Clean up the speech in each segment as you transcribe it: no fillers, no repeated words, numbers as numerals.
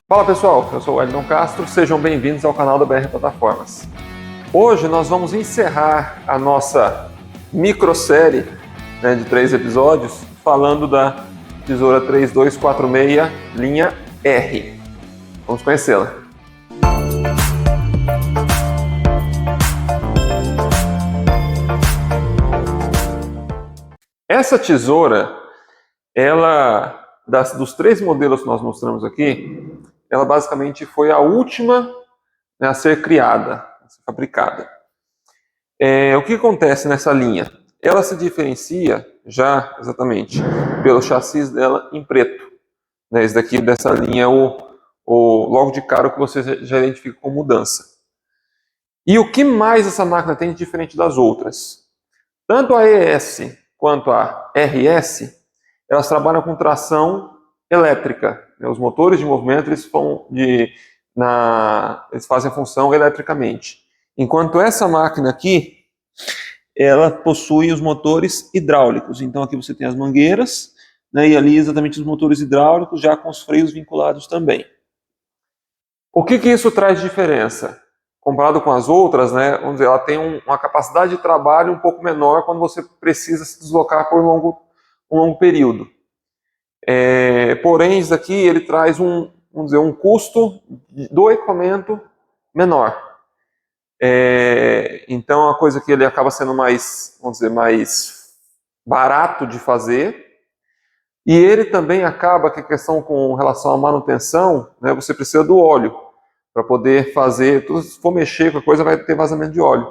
Fala pessoal, eu sou o Wellington Castro, sejam bem-vindos ao canal da BR Plataformas. Hoje nós vamos encerrar a nossa microsérie de 3 episódios falando da tesoura 3246 linha R. Vamos conhecê-la. Essa tesoura, dos 3 modelos que nós mostramos aqui, ela basicamente foi a última a ser criada, a ser fabricada. O que acontece nessa linha? Ela se diferencia já exatamente pelo chassi dela em preto. Esse daqui dessa linha é logo de cara o que você já identifica como mudança. E o que mais essa máquina tem de diferente das outras? Tanto a ES quanto a RS, elas trabalham com tração elétrica. Os motores de movimento eles fazem a função eletricamente. Enquanto essa máquina aqui, ela possui os motores hidráulicos. Então aqui você tem as mangueiras, e ali exatamente os motores hidráulicos, já com os freios vinculados também. O que isso traz de diferença? Comparado com as outras, vamos dizer, ela tem uma capacidade de trabalho um pouco menor quando você precisa se deslocar por um longo período. Porém, isso aqui ele traz um custo do equipamento menor. Então, é uma coisa que ele acaba sendo mais barato de fazer. E ele também acaba que a questão com relação à manutenção, você precisa do óleo para poder fazer. Se for mexer com a coisa, vai ter vazamento de óleo.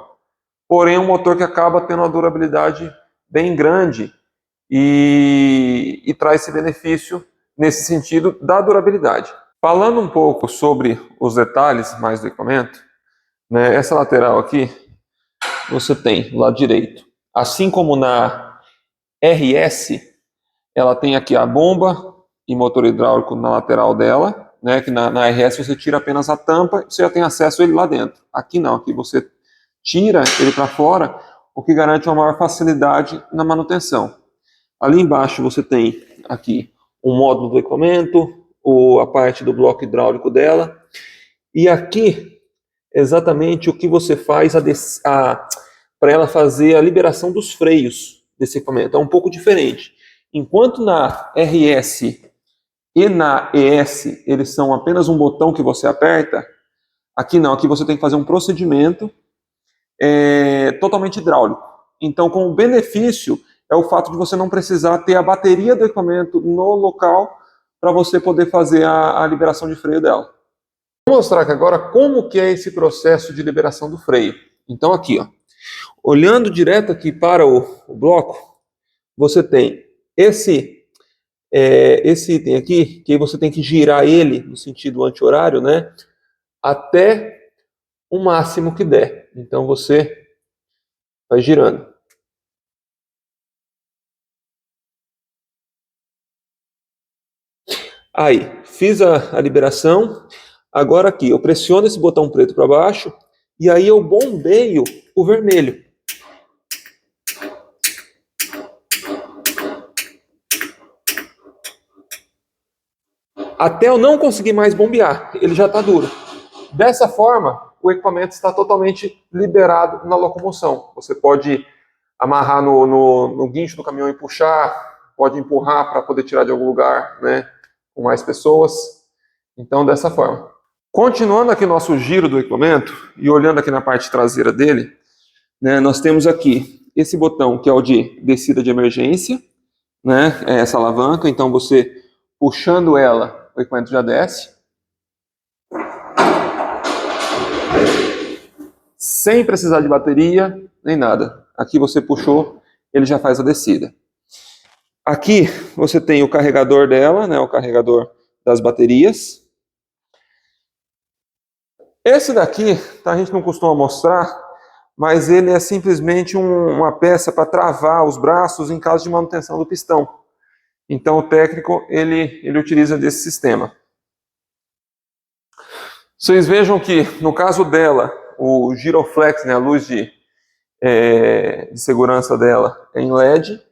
Porém, é um motor que acaba tendo uma durabilidade bem grande e traz esse benefício nesse sentido da durabilidade. Falando um pouco sobre os detalhes mais do equipamento, essa lateral aqui, você tem do lado direito, assim como na RS, ela tem aqui a bomba e motor hidráulico na lateral dela, que na RS você tira apenas a tampa e você já tem acesso a ele lá dentro. Aqui não, aqui você tira ele para fora, o que garante uma maior facilidade na manutenção. Ali embaixo você tem aqui um módulo do equipamento, a parte do bloco hidráulico dela, e aqui exatamente o que você faz para ela fazer a liberação dos freios desse equipamento. É um pouco diferente. Enquanto na RS e na ES eles são apenas um botão que você aperta, aqui não, aqui você tem que fazer um procedimento totalmente hidráulico. Então, com o benefício é o fato de você não precisar ter a bateria do equipamento no local para você poder fazer a liberação de freio dela. Vou mostrar aqui agora como que é esse processo de liberação do freio. Então aqui, olhando direto aqui para o bloco, você tem esse item aqui, que você tem que girar ele no sentido anti-horário, até o máximo que der. Então você vai girando. Aí, fiz a liberação. Agora aqui, eu pressiono esse botão preto para baixo e aí eu bombeio o vermelho. Até eu não conseguir mais bombear, ele já está duro. Dessa forma, o equipamento está totalmente liberado na locomoção. Você pode amarrar no guincho do caminhão e puxar, pode empurrar para poder tirar de algum lugar, com mais pessoas. Então, dessa forma. Continuando aqui nosso giro do equipamento e olhando aqui na parte traseira dele, nós temos aqui esse botão que é o de descida de emergência, é essa alavanca. Então, você puxando ela, o equipamento já desce. Sem precisar de bateria, nem nada. Aqui você puxou, ele já faz a descida. Aqui você tem o carregador dela, o carregador das baterias. Esse daqui, a gente não costuma mostrar, mas ele é simplesmente uma peça para travar os braços em caso de manutenção do pistão. Então o técnico, ele utiliza desse sistema. Vocês vejam que, no caso dela, o giroflex, a luz de segurança dela é em LED,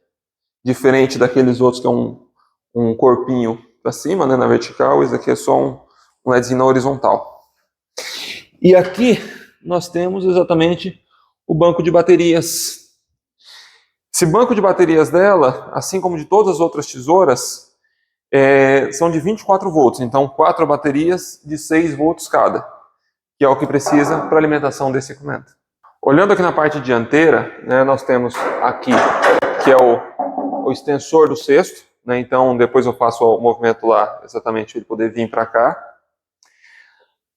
diferente daqueles outros que é um corpinho para cima, na vertical. Esse aqui é só um LEDzinho na horizontal. E aqui nós temos exatamente o banco de baterias. Esse banco de baterias dela, assim como de todas as outras tesouras, são de 24 volts, então 4 baterias de 6 volts cada, que é o que precisa para a alimentação desse equipamento. Olhando aqui na parte dianteira, né, nós temos aqui, que é o extensor do cesto, né, então depois eu faço o movimento lá, exatamente, ele poder vir para cá.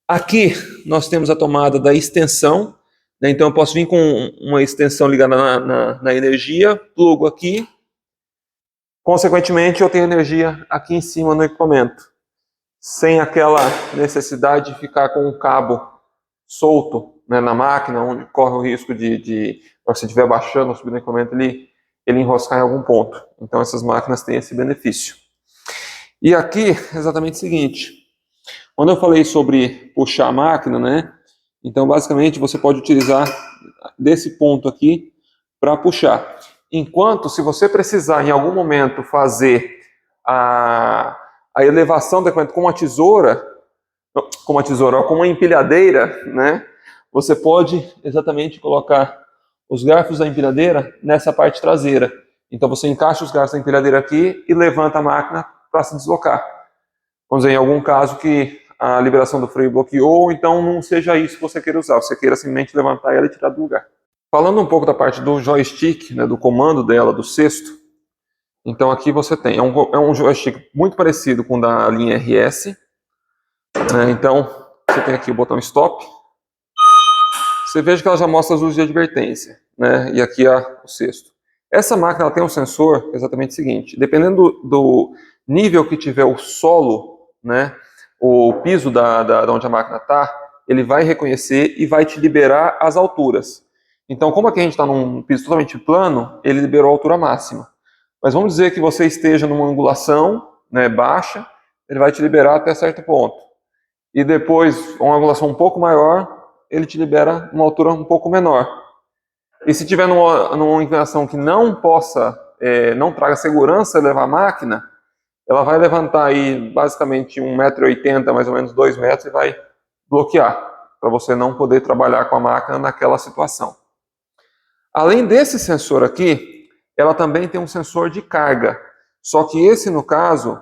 Aqui nós temos a tomada da extensão, né, então eu posso vir com uma extensão ligada na energia, plugo aqui, consequentemente eu tenho energia aqui em cima no equipamento, sem aquela necessidade de ficar com o cabo solto, né, na máquina, onde corre o risco de se estiver baixando ou subindo o equipamento, ele enroscar em algum ponto. Então essas máquinas têm esse benefício. E aqui, exatamente o seguinte, quando eu falei sobre puxar a máquina, né, então basicamente você pode utilizar desse ponto aqui para puxar. Enquanto, se você precisar em algum momento fazer a elevação do equipamento com uma tesoura, com uma empilhadeira, né, você pode exatamente colocar os garfos da empilhadeira nessa parte traseira. Então você encaixa os garfos da empilhadeira aqui e levanta a máquina para se deslocar. Vamos dizer, em algum caso que a liberação do freio bloqueou, ou então não seja isso que você queira usar, você queira simplesmente levantar ela e tirar do lugar. Falando um pouco da parte do joystick, né, do comando dela, do cesto, então aqui você tem, é um joystick muito parecido com o da linha RS, né, então você tem aqui o botão stop, você veja que ela já mostra as luzes de advertência, né, e aqui o cesto. Essa máquina ela tem um sensor exatamente o seguinte, dependendo do nível que tiver o solo, né, o piso da onde a máquina está, ele vai reconhecer e vai te liberar as alturas. Então, como aqui a gente está num piso totalmente plano, ele liberou a altura máxima. Mas vamos dizer que você esteja numa angulação, né, baixa, ele vai te liberar até certo ponto. E depois, uma angulação um pouco maior, ele te libera uma altura um pouco menor. E se tiver numa inclinação que não possa, não traga segurança levar a máquina, ela vai levantar aí basicamente 1,80 m, mais ou menos 2 metros, e vai bloquear, para você não poder trabalhar com a máquina naquela situação. Além desse sensor aqui, ela também tem um sensor de carga, só que esse, no caso,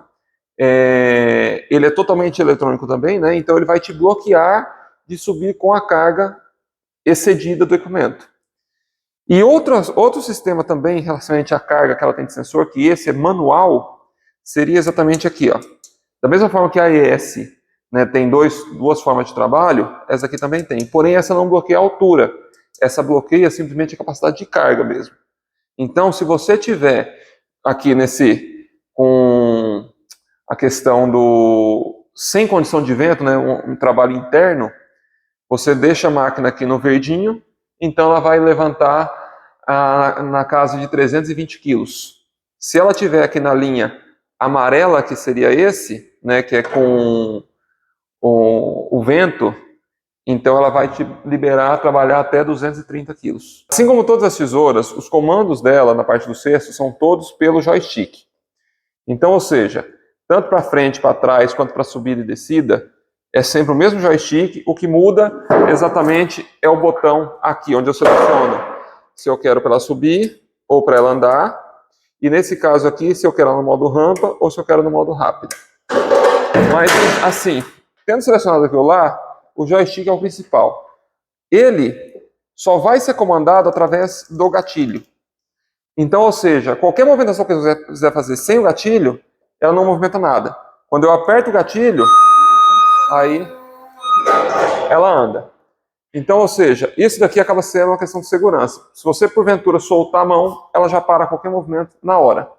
ele é totalmente eletrônico também, né? Então ele vai te bloquear de subir com a carga excedida do equipamento. E outro sistema também, relacionante à carga que ela tem de sensor, que esse é manual, seria exatamente aqui, ó. Da mesma forma que a AES, né, tem duas formas de trabalho, essa aqui também tem. Porém, essa não bloqueia a altura. Essa bloqueia simplesmente a capacidade de carga mesmo. Então, se você tiver aqui com a questão sem condição de vento, né, um trabalho interno, você deixa a máquina aqui no verdinho, então ela vai levantar na casa de 320 quilos. Se ela tiver aqui na linha amarela, que seria esse, né, que é com o vento, então ela vai te liberar a trabalhar até 230 quilos. Assim como todas as tesouras, os comandos dela na parte do cesto são todos pelo joystick. Então, ou seja, tanto para frente, para trás, quanto para subida e descida, é sempre o mesmo joystick. O que muda exatamente é o botão aqui, onde eu seleciono se eu quero para ela subir ou para ela andar. E nesse caso aqui, se eu quero no modo rampa ou se eu quero no modo rápido. Mas assim, tendo selecionado aquilo lá, o joystick é o principal. Ele só vai ser comandado através do gatilho. Então, ou seja, qualquer movimentação que você quiser fazer sem o gatilho, ela não movimenta nada. Quando eu aperto o gatilho, aí ela anda. Então, ou seja, isso daqui acaba sendo uma questão de segurança. Se você, porventura, soltar a mão, ela já para qualquer movimento na hora.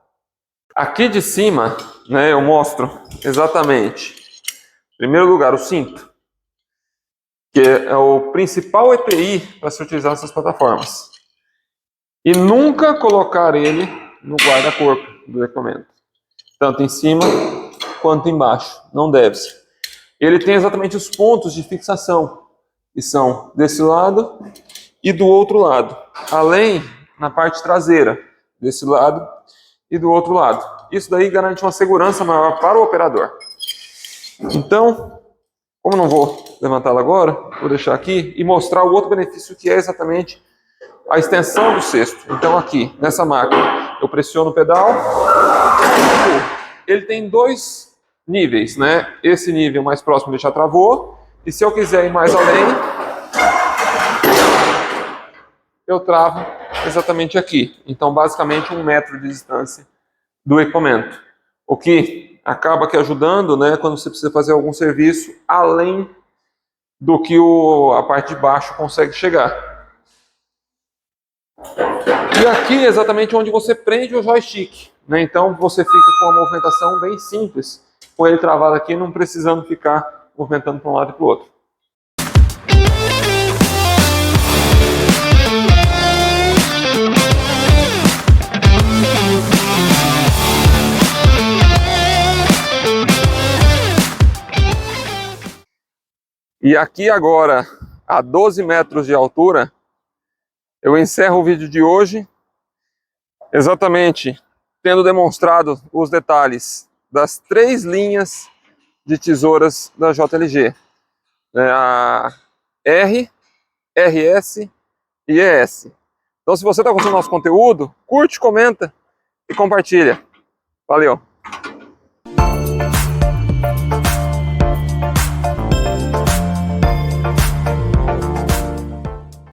Aqui de cima, né, eu mostro exatamente, em primeiro lugar, o cinto, que é o principal EPI para se utilizar nessas plataformas. E nunca colocar ele no guarda-corpo do equipamento, tanto em cima quanto embaixo, não deve-se. Ele tem exatamente os pontos de fixação, que são desse lado e do outro lado, além na parte traseira, desse lado e do outro lado. Isso daí garante uma segurança maior para o operador. Então, Como eu não vou levantá-la agora, vou deixar aqui e mostrar o outro benefício que é exatamente a extensão do cesto. Então aqui, nessa máquina, eu pressiono o pedal. Ele tem dois níveis, né? Esse nível mais próximo ele já travou. E se eu quiser ir mais além, eu travo exatamente aqui. Então, basicamente, 1 metro de distância do equipamento. O que acaba que ajudando, né, quando você precisa fazer algum serviço além do que a parte de baixo consegue chegar. E aqui é exatamente onde você prende o joystick, né? Então você fica com uma movimentação bem simples, com ele travado aqui, não precisando ficar movimentando para um lado e para o outro. E aqui agora, a 12 metros de altura, eu encerro o vídeo de hoje, exatamente tendo demonstrado os detalhes das 3 linhas de tesouras da JLG. A R, RS e ES. Então se você está gostando do nosso conteúdo, curte, comenta e compartilha. Valeu!